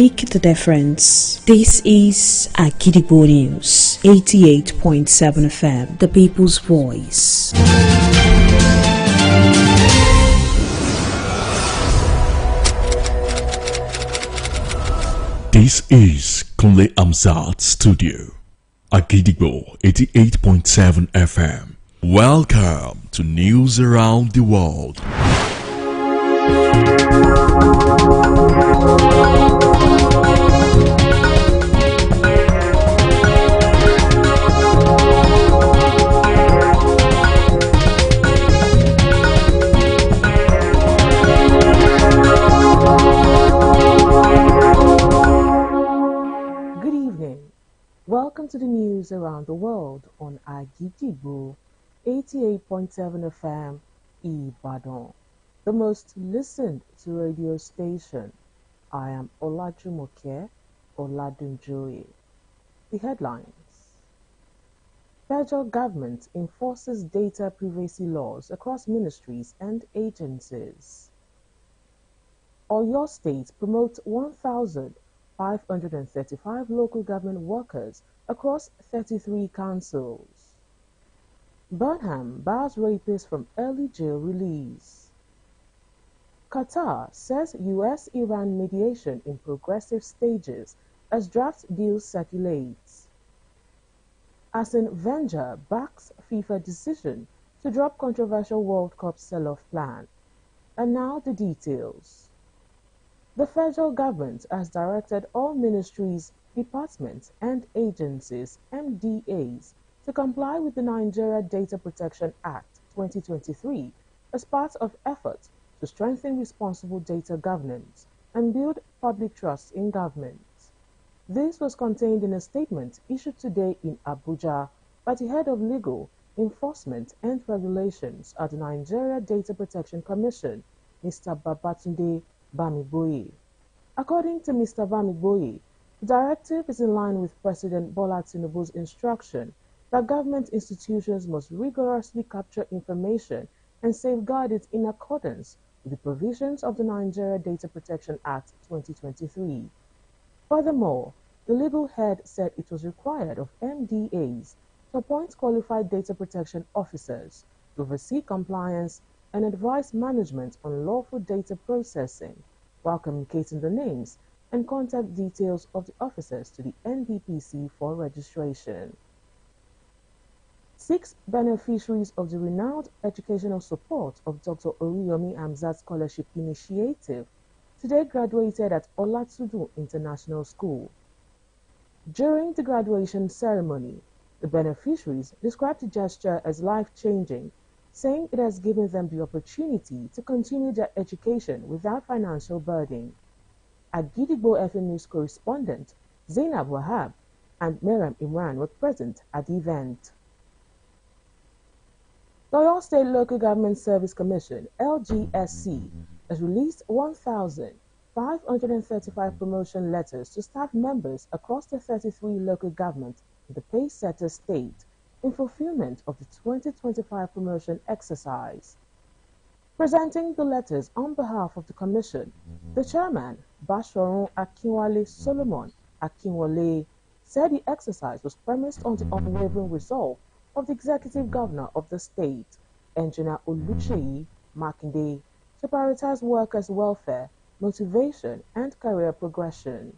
Make the difference. This is Akojopo News, 88.7 FM, the people's voice. This is Kunle Amzat Studio, Akojopo 88.7 FM. Welcome to News Around the World. Welcome to the news around the world on Akojopo 88.7 FM Ibadan, the most listened to radio station. I am Olajumoke Oladunjoye. The headlines: Federal government enforces data privacy laws across ministries and agencies. Oyo State promotes 1,535 local government workers across 33 councils. Burnham bars rapists from early jail release. Qatar says US-Iran mediation in progressive stages as draft deal circulates. Arsene Wenger backs FIFA decision to drop controversial World Cup sell-off plan. And now the details. The federal government has directed all ministries, departments and agencies (MDAs) to comply with the Nigeria Data Protection Act 2023 as part of efforts to strengthen responsible data governance and build public trust in government. This was contained in a statement issued today in Abuja by the head of Legal, Enforcement and Regulations at the Nigeria Data Protection Commission, Mr. Babatunde Bamiboye. According to Mr. Bamiboye, the directive is in line with President Bola Tinubu's instruction that government institutions must rigorously capture information and safeguard it in accordance with the provisions of the Nigeria Data Protection Act 2023. Furthermore, the legal head said it was required of MDAs to appoint qualified data protection officers to oversee compliance and advise management on lawful data processing, while communicating the names and contact details of the officers to the NDPC for registration. 6 beneficiaries of the renowned educational support of Dr. Oriyomi Hamzat Scholarship Initiative today graduated at Olatunde International School. During the graduation ceremony, the beneficiaries described the gesture as life-changing, saying it has given them the opportunity to continue their education without financial burden. Akojopo FM News correspondent Zainab Wahab and Meram Imran were present at the event. The Oyo State Local Government Service Commission, LGSC, has released 1,535 promotion letters to staff members across the 33 local governments in the pay-setter state in fulfillment of the 2025 promotion exercise. Presenting the letters on behalf of the Commission, the chairman, Basharun Akinwale Solomon Akinwale, said the exercise was premised on the unwavering resolve of the executive governor of the state, Engineer Oluseyi Makinde, to prioritize workers' welfare, motivation, and career progression.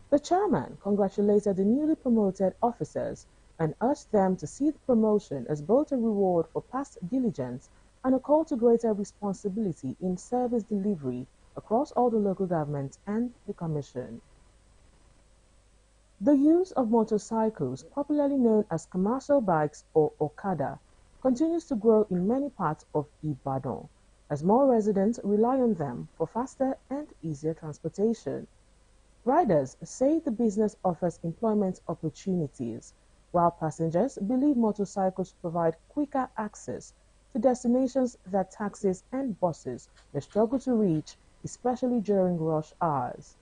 The chairman congratulated the newly promoted officers and urged them to see the promotion as both a reward for past diligence and a call to greater responsibility in service delivery across all the local governments and the Commission. The use of motorcycles, popularly known as commercial bikes or Okada, continues to grow in many parts of Ibadan, as more residents rely on them for faster and easier transportation. Riders say the business offers employment opportunities, while passengers believe motorcycles provide quicker access to destinations that taxis and buses may struggle to reach, especially during rush hours.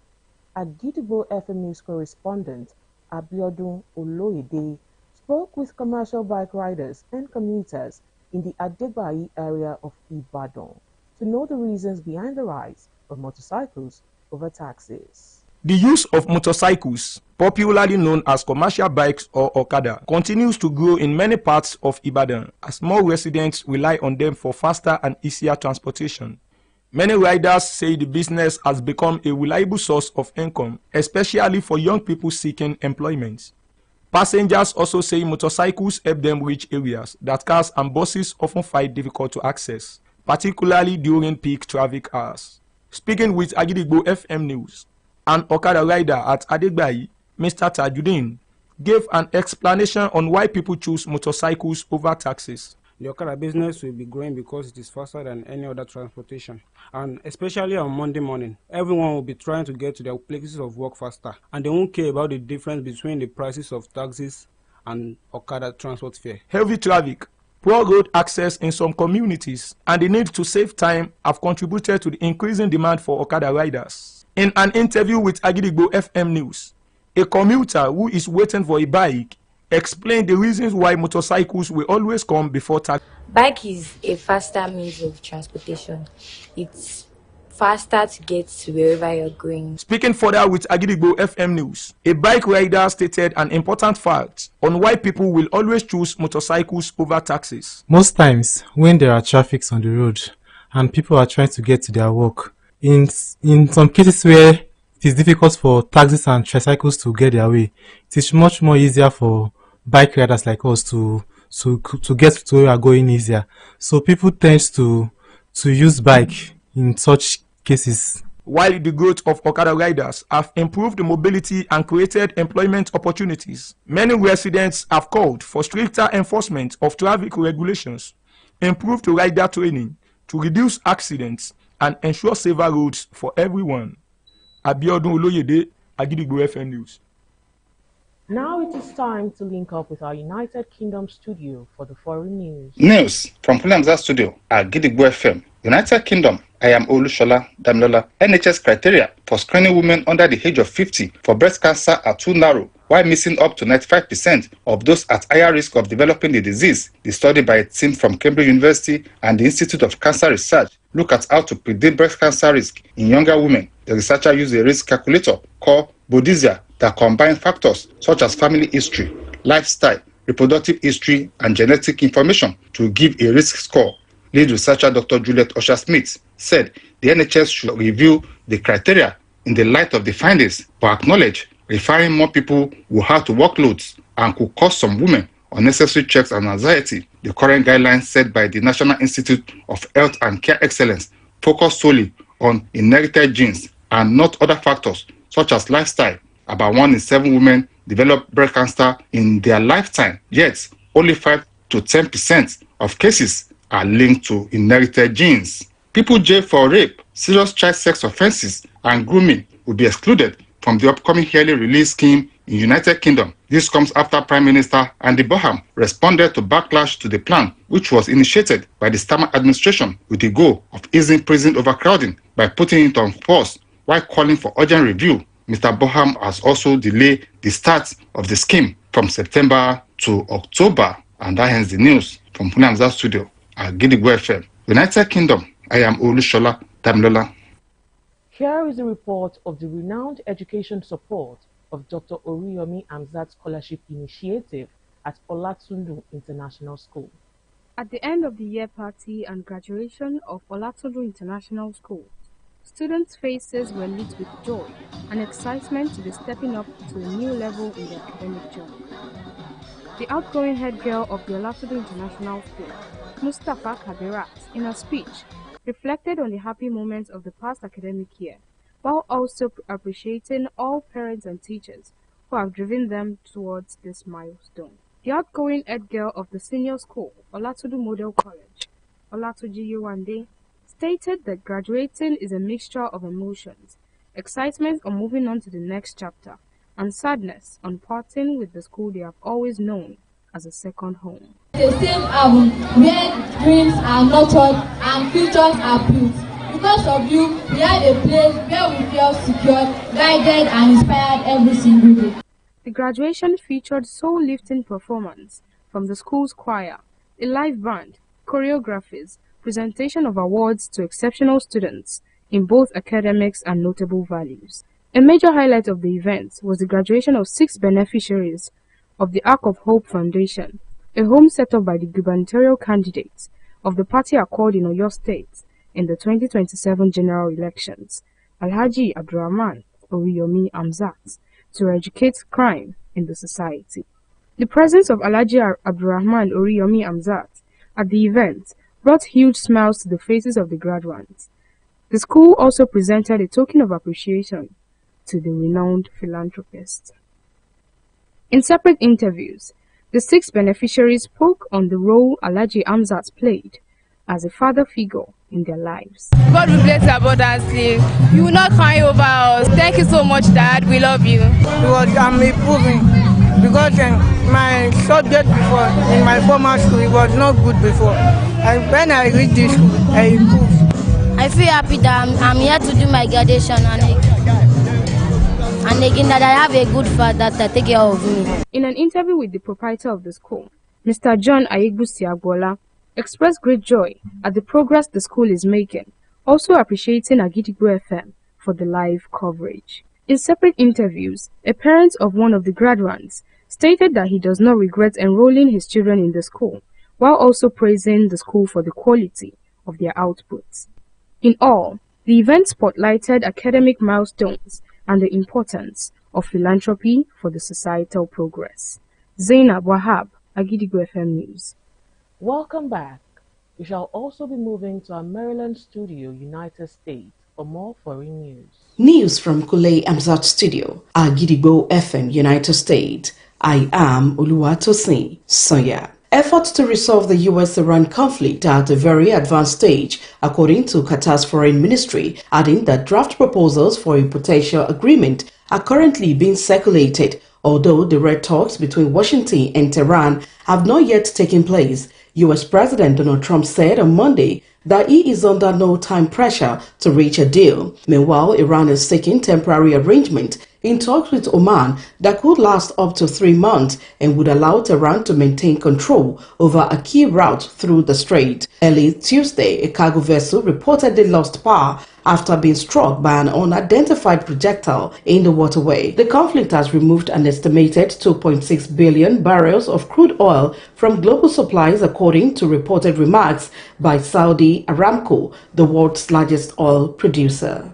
Akojopo FM News correspondent Abiodun Oloyede spoke with commercial bike riders and commuters in the Adegbayi area of Ibadan to know the reasons behind the rise of motorcycles over taxis. The use of motorcycles, popularly known as commercial bikes or Okada, continues to grow in many parts of Ibadan as more residents rely on them for faster and easier transportation. Many riders say the business has become a reliable source of income, especially for young people seeking employment. Passengers also say motorcycles help them reach areas that cars and buses often find difficult to access, particularly during peak traffic hours. Speaking with Agidigbo FM News, an Okada rider at Adegbayi, Mr. Tajuddin, gave an explanation on why people choose motorcycles over taxis. The Okada business will be growing because it is faster than any other transportation. And especially on Monday morning, everyone will be trying to get to their places of work faster. And they won't care about the difference between the prices of taxis and Okada transport fare. Heavy traffic, poor road access in some communities, and the need to save time have contributed to the increasing demand for Okada riders. In an interview with Agidigbo FM News, a commuter who is waiting for a bike explained the reasons why motorcycles will always come before taxi. Bike is a faster means of transportation. It's faster to get to wherever you're going. Speaking further with Agidigbo FM News, a bike rider stated an important fact on why people will always choose motorcycles over taxis. Most times, when there are traffics on the road and people are trying to get to their work, in some cases where it is difficult for taxis and tricycles to get their way, it is much more easier for bike riders like us to get to where we are going easier. So people tend to use bike in such cases. While the growth of Okada riders have improved mobility and created employment opportunities, many residents have called for stricter enforcement of traffic regulations, improved rider training to reduce accidents and ensure safer roads for everyone. Abiodun Oloyede, Agidigbo FM News. Now it is time to link up with our United Kingdom studio for the foreign news. News from Pelu studio at Gidigbo FM. United Kingdom, I am Olushola Damilola. NHS criteria for screening women under the age of 50 for breast cancer are too narrow, while missing up to 95% of those at higher risk of developing the disease. The study by a team from Cambridge University and the Institute of Cancer Research look at how to predict breast cancer risk in younger women. The researcher used a risk calculator called Bodizia that combine factors such as family history, lifestyle, reproductive history, and genetic information to give a risk score. Lead researcher Dr. Juliet Osher-Smith said the NHS should review the criteria in the light of the findings, but acknowledge referring more people will have to workloads and could cause some women unnecessary checks and anxiety. The current guidelines set by the National Institute of Health and Care Excellence focus solely on inherited genes and not other factors such as lifestyle. About 1 in 7 women develop breast cancer in their lifetime, yet only 5 to 10% of cases are linked to inherited genes. People jailed for rape, serious child sex offenses, and grooming will be excluded from the upcoming early release scheme in United Kingdom. This comes after Prime Minister Andy Bonham responded to backlash to the plan, which was initiated by the Starmer administration with the goal of easing prison overcrowding by putting it on pause while calling for urgent review. Mr. Bonham has also delayed the start of the scheme from September to October. And that ends the news from Pelu studio at Gidigbo FM. United Kingdom, I am Olushola Damilola. Here is a report of the renowned education support of Dr. Oriyomi Hamzat Scholarship Initiative at Olatunde International School. At the end of the year party and graduation of Olatunde International School, students' faces were lit with joy and excitement to be stepping up to a new level in their academic journey. The outgoing head girl of the Olatunde International School, Mustafa Kabirat, in her speech, reflected on the happy moments of the past academic year, while also appreciating all parents and teachers who have driven them towards this milestone. The outgoing head girl of the senior school, Olatunde Model College, Olatunji Yewande, stated that graduating is a mixture of emotions, excitement on moving on to the next chapter, and sadness on parting with the school they have always known as a second home. The same where dreams are nurtured and futures are built. Because of you, we had a place where we feel secure, guided, and inspired every single day. The graduation featured soul-lifting performance from the school's choir, a live band, choreographies, presentation of awards to exceptional students in both academics and notable values. A major highlight of the event was the graduation of 6 beneficiaries of the Ark of Hope Foundation, a home set up by the gubernatorial candidate of the party Accord in Oyo State in the 2027 general elections, Alhaji Abdurrahman Oriyomi Amzat, to eradicate crime in the society. The presence of Alhaji Abdurrahman Oriyomi Amzat at the event brought huge smiles to the faces of the graduates. The school also presented a token of appreciation to the renowned philanthropist. In separate interviews, the 6 beneficiaries spoke on the role Alhaji Amzat played as a father figure in their lives. God will bless you abundantly. You will not cry over us. Thank you so much, Dad. We love you. Because I'm improving. Because my subject before in my former school it was not good before. And when I reached this school, I improved. I feel happy that I'm here to do my graduation and again that I have a good father that take care of me. In an interview with the proprietor of the school, Mr. John Ayegbusi Agbola expressed great joy at the progress the school is making, also appreciating Agidigbo FM for the live coverage. In separate interviews, a parent of one of the graduates stated that he does not regret enrolling his children in the school, while also praising the school for the quality of their outputs. In all, the event spotlighted academic milestones and the importance of philanthropy for the societal progress. Zainab Wahab, Agidigbo FM News. Welcome back. We shall also be moving to our Maryland studio, United States, for more foreign news. News from Kule Amzat Studio, Agidigbo FM, United States. I am Oluwatosin Sonya. Efforts to resolve the U.S.-Iran conflict are at a very advanced stage, according to Qatar's foreign ministry, adding that draft proposals for a potential agreement are currently being circulated, although direct talks between Washington and Tehran have not yet taken place. U.S. President Donald Trump said on Monday that he is under no time pressure to reach a deal. Meanwhile, Iran is seeking temporary arrangement in talks with Oman that could last up to 3 months and would allow Tehran to maintain control over a key route through the strait. Early Tuesday, a cargo vessel reportedly lost power after being struck by an unidentified projectile in the waterway. The conflict has removed an estimated 2.6 billion barrels of crude oil from global supplies, according to reported remarks by Saudi Aramco, the world's largest oil producer.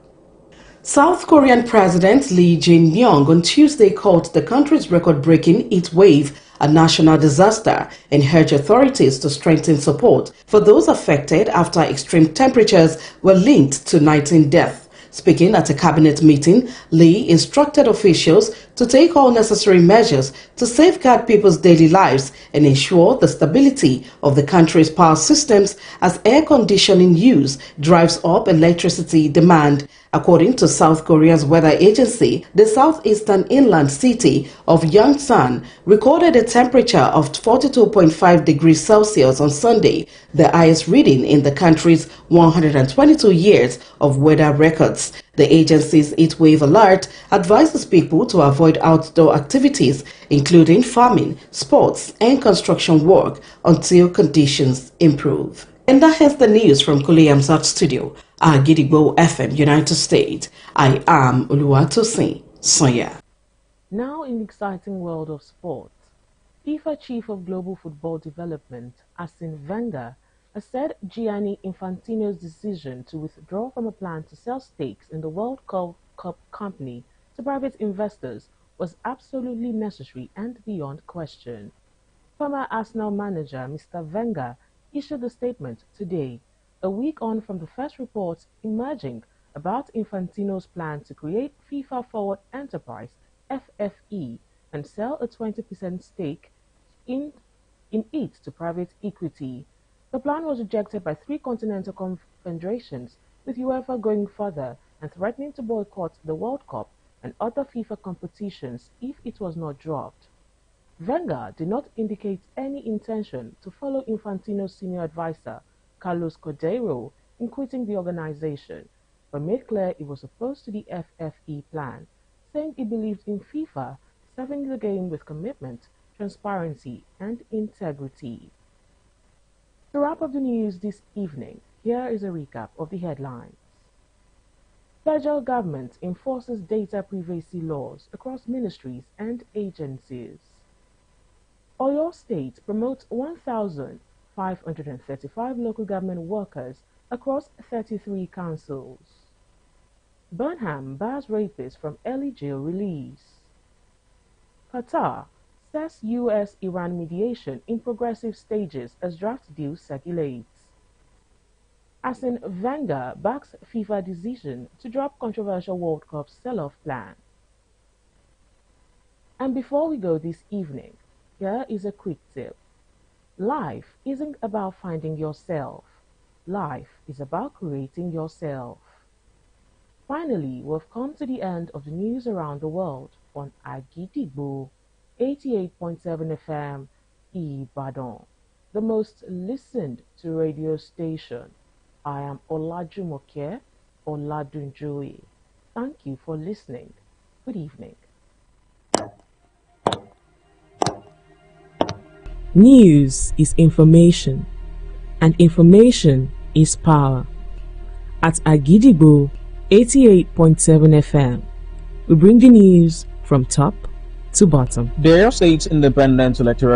South Korean President Lee Jae-myung on Tuesday called the country's record-breaking heat wave a national disaster and urged authorities to strengthen support for those affected after extreme temperatures were linked to 19 deaths. Speaking at a cabinet meeting, Lee instructed officials to take all necessary measures to safeguard people's daily lives and ensure the stability of the country's power systems as air conditioning use drives up electricity demand. According to South Korea's weather agency, the southeastern inland city of Yongsan recorded a temperature of 42.5 degrees Celsius on Sunday, the highest reading in the country's 122 years of weather records. The agency's heatwave alert advises people to avoid outdoor activities, including farming, sports, and construction work, until conditions improve. And that is the news from Kule Amzat Studio, Agidigbo FM, United States. I am Oluwatosin Sonya. Now in the exciting world of sport, FIFA Chief of Global Football Development, Arsene Wenger, has said Gianni Infantino's decision to withdraw from a plan to sell stakes in the World Cup company to private investors was absolutely necessary and beyond question. Former Arsenal manager Mr. Wenger issued a statement today, a week on from the first reports emerging about Infantino's plan to create FIFA Forward Enterprise (FFE) and sell a 20% stake in it to private equity. The plan was rejected by 3 continental confederations, with UEFA going further and threatening to boycott the World Cup and other FIFA competitions if it was not dropped. Wenger did not indicate any intention to follow Infantino's senior advisor, Carlos Cordeiro, in quitting the organization, but made clear he was opposed to the FFE plan, saying he believed in FIFA serving the game with commitment, transparency, and integrity. To wrap up the news this evening, here is a recap of the headlines. Federal government enforces data privacy laws across ministries and agencies. Oyo State promotes 1,535 local government workers across 33 councils. Burnham bars rapists from early jail release. Qatar says US-Iran mediation in progressive stages as draft deal circulates. Arsene Wenger backs FIFA decision to drop controversial World Cup sell-off plan. And before we go this evening, here is a quick tip. Life isn't about finding yourself. Life is about creating yourself. Finally, we've come to the end of the news around the world on Agidigbo 88.7 FM Ibadan, the most listened to radio station. I am Olajumoke Oladunjoye. Thank you for listening. Good evening. News is information, and information is power. At Agidigbo 88.7 FM, we bring the news from top to bottom. The Oyo State Independent Electoral